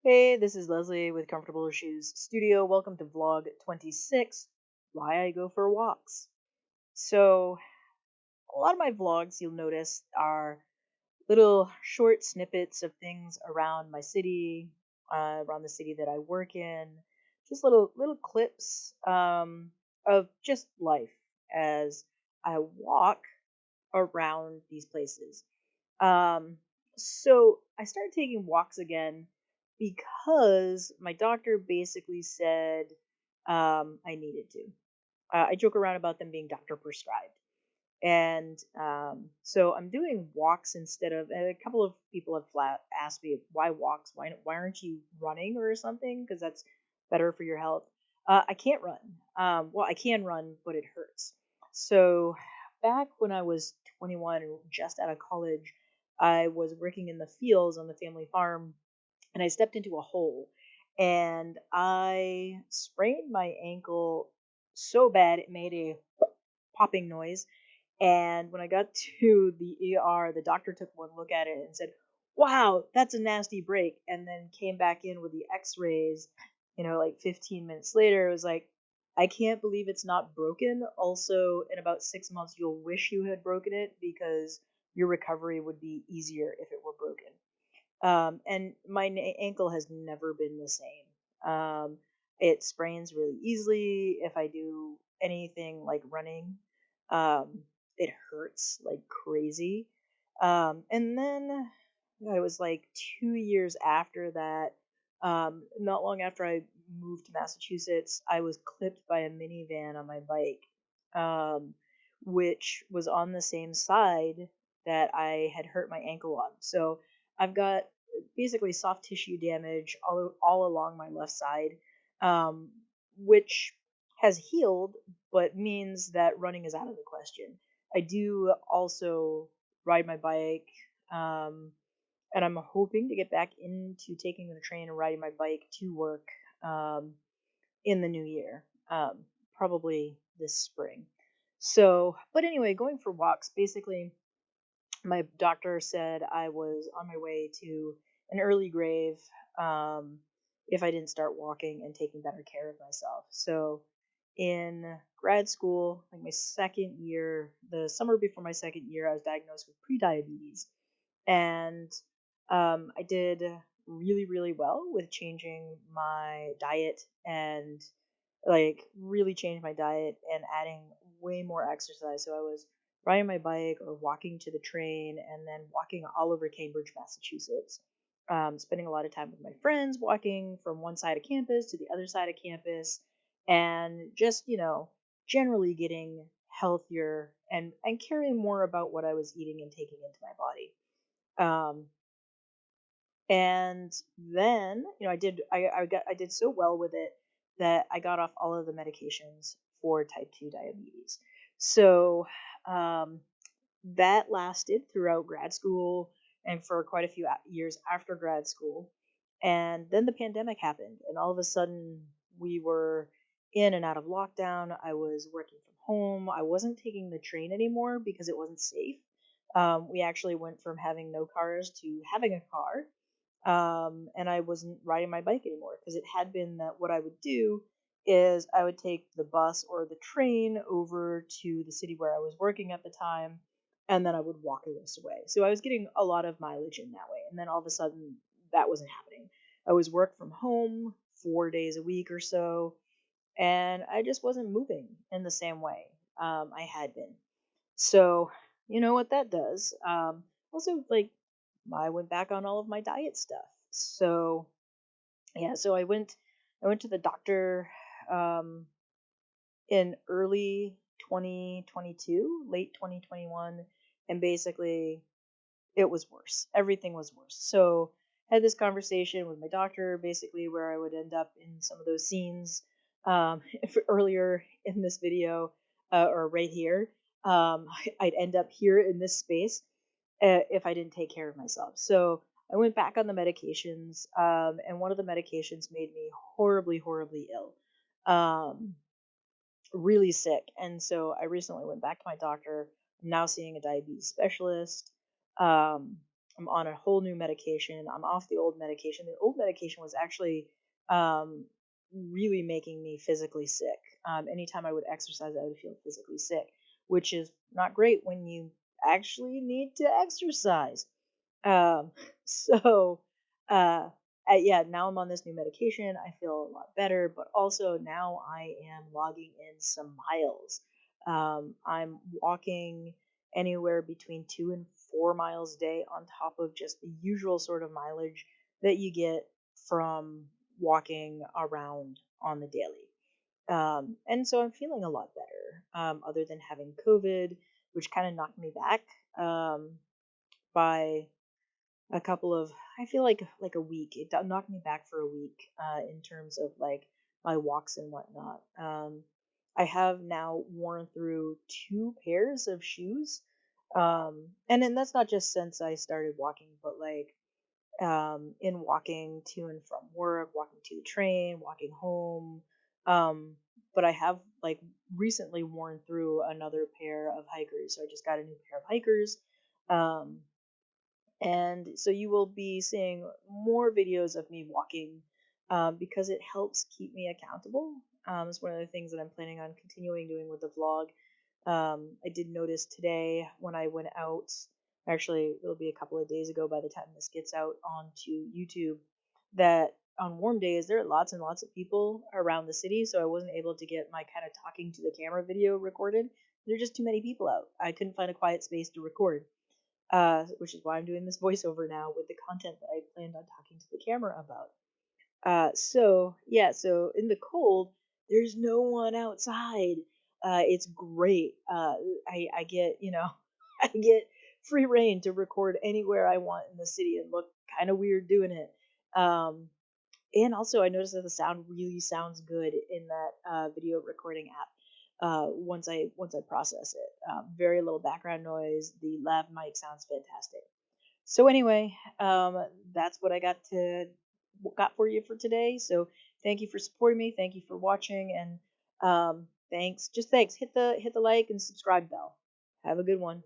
Hey, this is Leslie with Comfortable Shoes Studio. Welcome to vlog 26, Why I Go for Walks. So, a lot of my vlogs, you'll notice, are little short snippets of things around my city, around the city that I work in, just little clips of just life as I walk around these places. Um, so I started taking walks again because my doctor basically said I needed to. I joke around about them being doctor prescribed. And so I'm doing walks instead of. And a couple of people have flat asked me why walks. Why aren't you running or something? Because that's better for your health. I can't run. Well, I can run, but it hurts. So back when I was 21 and just out of college, I was working in the fields on the family farm, and I stepped into a hole, and I sprained my ankle so bad it made a popping noise. And when I got to the ER, the doctor took one look at it and said, "Wow, that's a nasty break." And then came back in with the x rays, like 15 minutes later. It was like, I can't believe it's not broken. Also, in about 6 months, you'll wish you had broken it because your recovery would be easier if it were broken. And my ankle has never been the same. It sprains really easily if I do anything like running. Um, it hurts like crazy. And then it was like 2 years after that. Not long after I moved to Massachusetts, I was clipped by a minivan on my bike, um, which was on the same side that I had hurt my ankle on. So I've got basically soft tissue damage all along my left side, um, which has healed, but means that running is out of the question. I do also ride my bike, um, and I'm hoping to get back into taking the train and riding my bike to work um, in the new year, probably this spring. So, but anyway, going for walks, basically my doctor said I was on my way to an early grave um, if I didn't start walking and taking better care of myself. So, in grad school, like my second year, the summer before my second year, I was diagnosed with prediabetes. And I did really, really well with changing my diet and like really changed my diet and adding way more exercise. So I was riding my bike or walking to the train and then walking all over Cambridge, Massachusetts. Spending a lot of time with my friends, walking from one side of campus to the other side of campus, and just, generally getting healthier and caring more about what I was eating and taking into my body. Um, and then, I did so well with it that I got off all of the medications for type 2 diabetes. So um, that lasted throughout grad school and for quite a few years after grad school. And then the pandemic happened, and all of a sudden we were in and out of lockdown. I was working from home. I wasn't taking the train anymore because it wasn't safe. We actually went from having no cars to having a car, and I wasn't riding my bike anymore because it had been that what I would do is I would take the bus or the train over to the city where I was working at the time, and then I would walk the rest away. So I was getting a lot of mileage in that way, and then all of a sudden that wasn't happening. I was work from home 4 days a week or so, and I just wasn't moving in the same way I had been. So, you know what that does. Also, like, I went back on all of my diet stuff. So, yeah, so I went to the doctor um, in early 2022, late 2021, and basically it was worse. Everything was worse. So, I had this conversation with my doctor, basically where I would end up in some of those scenes earlier in this video, or right here. I'd end up here in this space if I didn't take care of myself. So I went back on the medications, and one of the medications made me horribly, horribly ill, um, really sick. And so I recently went back to my doctor. I'm now seeing a diabetes specialist. Um, I'm on a whole new medication. I'm off the old medication. The old medication was actually um, really making me physically sick. Anytime I would exercise, I would feel physically sick, which is not great when you actually need to exercise. Um, so, uh, yeah, now I'm on this new medication. I feel a lot better, but also now I am logging in some miles. I'm walking anywhere between 2 and 4 miles a day on top of just the usual sort of mileage that you get from walking around on the daily. And so I'm feeling a lot better, other than having COVID, which kind of knocked me back by a couple of, I feel like a week. It knocked me back for a week in terms of like my walks and whatnot. I have now worn through 2 pairs of shoes, and then that's not just since I started walking, but like in walking to and from work, walking to the train, walking home. Um, but I have like recently worn through another pair of hikers. So I just got a new pair of hikers. Um, and so you will be seeing more videos of me walking because it helps keep me accountable. It's one of the things that I'm planning on continuing doing with the vlog. I did notice today when I went out, actually, it'll be a couple of days ago by the time this gets out onto YouTube, that on warm days there are lots and lots of people around the city, so I wasn't able to get my kind of talking to the camera video recorded. There are just too many people out. I couldn't find a quiet space to record, which is why I'm doing this voiceover now with the content that I planned on talking to the camera about. So yeah, so in the cold, there's no one outside. It's great. I get, I get free reign to record anywhere I want in the city and look kind of weird doing it. Um, and also, I noticed that the sound really sounds good in that video recording app. Once I process it, very little background noise. The lav mic sounds fantastic. So anyway, that's what I got for you for today. So thank you for supporting me. Thank you for watching, and thanks. Just thanks. Hit the like and subscribe bell. Have a good one.